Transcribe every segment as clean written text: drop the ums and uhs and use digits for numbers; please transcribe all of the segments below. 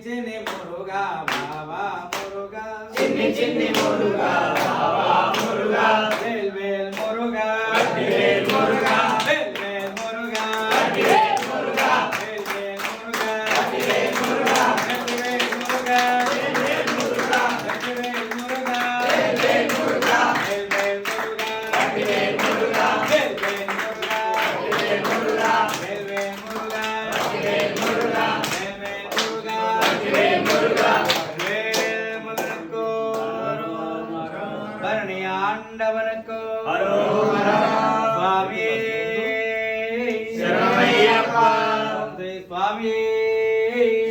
చిన్ని మురుగా బావా మురుగా చిన్ని చిన్ని మురుగా బావా మురుగా వేల్ వేల్ మురుగా వేల్ మురుగా వేల్ వేల్ మురుగా వేల్ మురుగా వేల్ వేల్ మురుగా వేల్ మురుగా వేల్ మురుగా వేల్ మురుగా వేల్ మురుగా వేల్ మురుగా వేల్ వేల్ మురుగా వేల్ మురుగా వేల్ వేల్ మురుగా వేల్ మురుగా వేల్ వేల్ మురుగా వేల్ మురుగా వేల్ మురుగా వేల్ మురుగా భరణి ఆండవనకు హరోహర స్వామి శరణమయ్యప్ప స్వామి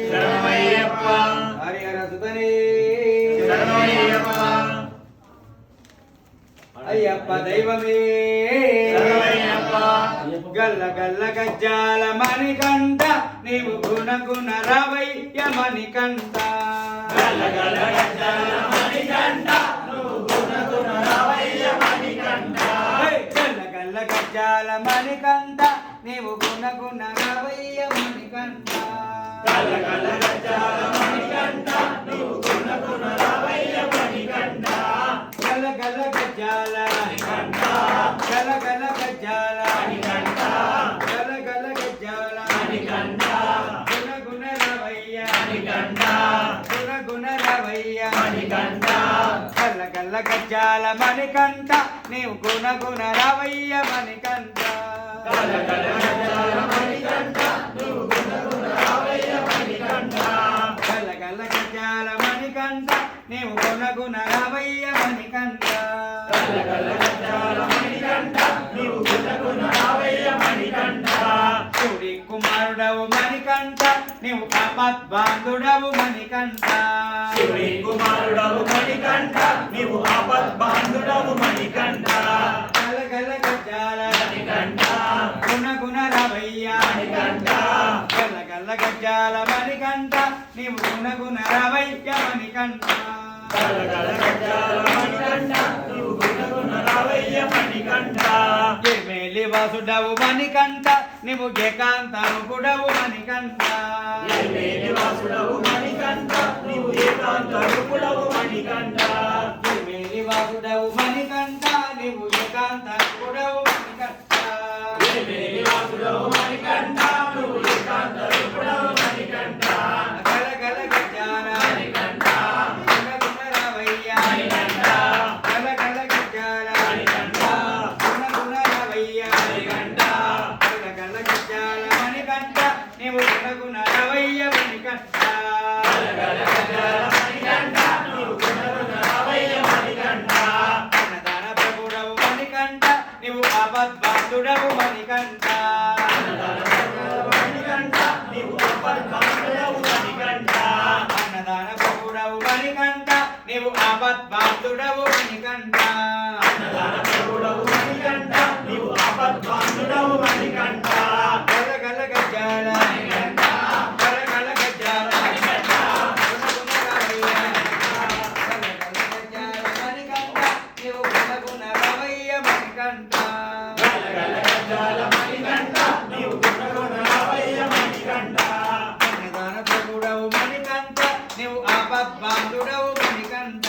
శరణమయ్యప్ప హరిహర సుతని శరణమయ్యప్ప అయ్యప్ప దైవమే శరణమయ్యప్ప గల్ల గల్ల గజ్జాల మణికంఠ నీవు గుణ గుణ రవయ్య మణికంఠ గల గల గజ్జల మణికంఠ నువ్వు గుణ గుణ రావయ్య మణికంఠ గల్ల గల్ల గజ్జాల మణికంఠ నీవు గుణ గుణ రవయ్య మణికంఠ గల గల గజ్జల మణికంఠ నువ్వు గుణ గుణ రావయ్య మణికంఠ గల గల గజ్జాల మణికంఠ గల గల గజ్జాల మణికంఠ గల గల గజ్జాల మణికంఠ గుణ గుణ రవయ్య మణికంఠ గుణ గుణ రవయ్య మణికంఠ గల్ల గల్ల గజ్జాల మణికంఠ నీవు గుణ గుణ రవయ్య మణికంఠ గల గల గజ్జల మణికంఠ నువ్వు గుణ గుణ రావయ్య మణికంఠ గల్ల గల్ల గజ్జాల మణికంఠ నీవు గుణ గుణ రవయ్య మణికంఠ గల గల గజ్జల మణికంఠ నువ్వు గుణ గుణ రావయ్య మణికంఠ సూరి కుమారుడవు మణికంఠ నీవు ఆపద్బాంధుడవు మణికంఠ శివుని కుమారుడవు మణికంఠ నీవు ఆపద్బాంధుడవు మణికంఠ గల గల గజ్జాల మణికంఠ గుణ గుణ రవయ్య మణికంఠ గల్ల గల్ల గజ్జాల మణికంఠ నీవు గుణ గుణ రవయ్య మణికంఠ గల గల గజ్జల మణికంఠ నీవు గుణ గుణ రావయ్య మణికంఠ మేలి వాసుడవు మణికంఠ నీవు ఏకాంతనుకుడవు మణికంఠ ఏమేలి వాసుడవు మణికంఠ నీవు ఏకాంత రూపుడవు మణికంఠ మేలి వాసుడవు మణికంఠ నీవు ఏకాంతనుకుడవు మణికంఠ ఏమేలి వాసుడవు మణికంఠ నువ్వు ఏకాంత రూపుడవు మణికంఠ గల గల గజ్జాల మణికంఠ గుణ గుణ రవయ్య మణికంఠ గల గల గజ్జాల మణికంఠ గుణ గుణ రవయ్య మణికంఠ గల గల గజ్జాల మణికంఠ నీవు గుణ గుణ రవయ్య మణికంఠ గల గల గజ్జల మణికంఠ నువ్వు గుణ గుణ రావయ్య మణికంఠ అన్నదాన ప్రభుడవు మణికంఠ నీవు ఆపద్బాంధుడవు మణికంఠ మణికంఠ నీవు ఆపద్బాంధుడవు మణికంఠ అన్నదాన ప్రభుడవు మణికంఠ నీవు ఆపద్బాంధుడవు మణికంఠ అన్నదాన ప్రభుడవు మణికంఠ నీవు ఆపద్బాంధుడవు మణికంఠ గల గల గజ్జాల మణికంఠ గల గల గజ్జాల మణికంఠ గుణ గుణ రవయ్య గల గల గజ్జాల మణికంఠ నీవు గుణ గుణ రవయ్య మణికంఠ గల గల గజ్జల మణికంఠ నీవు గుణ గుణ రావయ్య మణికంఠ అన్నదాన ప్రభుడవు మణికంఠ నీవు ఆపద్బాంధుడవు మణికంఠ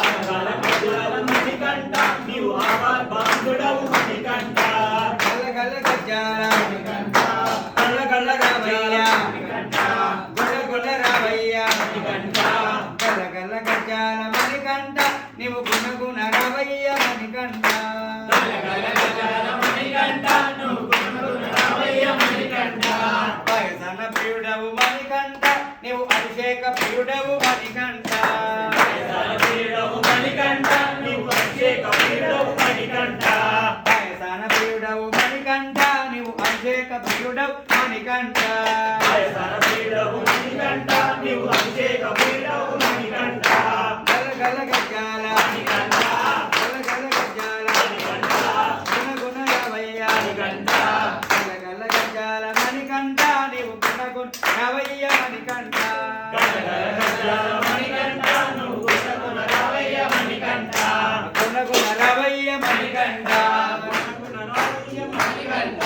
అన్నదాన గజ్జల మణికంఠ నీవు ఆపద్బాంధుడవు మణికంఠ గల గల గజ్జాల మణికంఠ గల గల రవయ్య మణికంఠ గుణ గుణ రవయ్య మణికంఠ గల గల గజ్జాల మణికంఠ నీవు గుణ గుణ రవయ్య మణికంఠ గల గల గజ్జల మణికంఠ నువ్వు గుణ గుణ రావయ్య మణికంఠ వయసన ప్రియుడవు మణికంఠ నీవు అభిషేక ప్రియుడవు మణికంఠ వయసాల ప్రియుడవు మణికంఠ నీవు అభిషేక ప్రియుడవు మణికంఠ వయసన ప్రియుడవు మణికంఠ నీవు అభిషేక ప్రియుడవు మణికంఠ వయసాల ప్రియుడవు మణికంఠ నీవు అభిషేక ప్రియుడవు మణికంఠ గల గల గజ్జాల మణికంఠ గల గల గజ్జాల మణికంఠ గుణ గుణ రవయ్య మణికంఠ గల గల గజ్జాల మణికంఠ నీవు గుణ గుణ రవయ్య మణికంఠ గల గల గజ్జల మణికంఠ నువ్వు గుణ గుణ రావయ్య మణికంఠ గుణ గుణ రవయ్య మణికంఠ గుణ గుణ రావయ్య మణికంఠ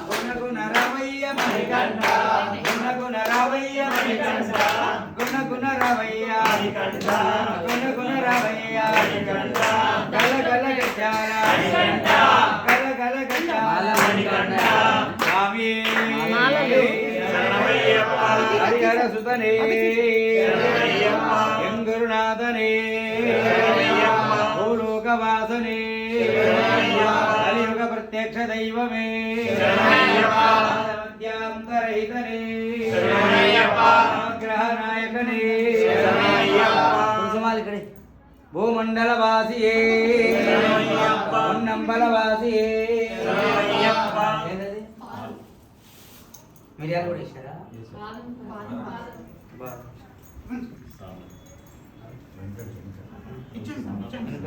గుణ గుణ రవయ్య మణికంఠ గుణ గుణ రవయ్య మణికంఠ మణికంఠ గుణ గుణ రావయ్య మణికంఠ గుణ గుణ రావయ్య మణికంఠ గల గల గజాల మణికంఠ గల గల గజాల మణికంఠ స్వామి శరణమయ్యప్ప హరిహర సుతనే శరణమయ్యప్ప ఎంగురునాథనే శరణమయ్యప్ప భూలోకవాసనే శరణమయ్యప్ప కలియుగ ప్రత్యక్ష దైవమే శరణమయ్యప్ప మధ్యాంతరహితనే శరణమయ్యప్ప గ్రహ నాయకనే శరణమయ్యప్ప కుసుమాలికడే భూమండలవాసియే శరణమయ్యప్ప ఉన్నంబలవాసియే శరణమయ్యప్ప ఏంటది మిరియాలు కూడా ఇచ్చారా వెంకట వెనక.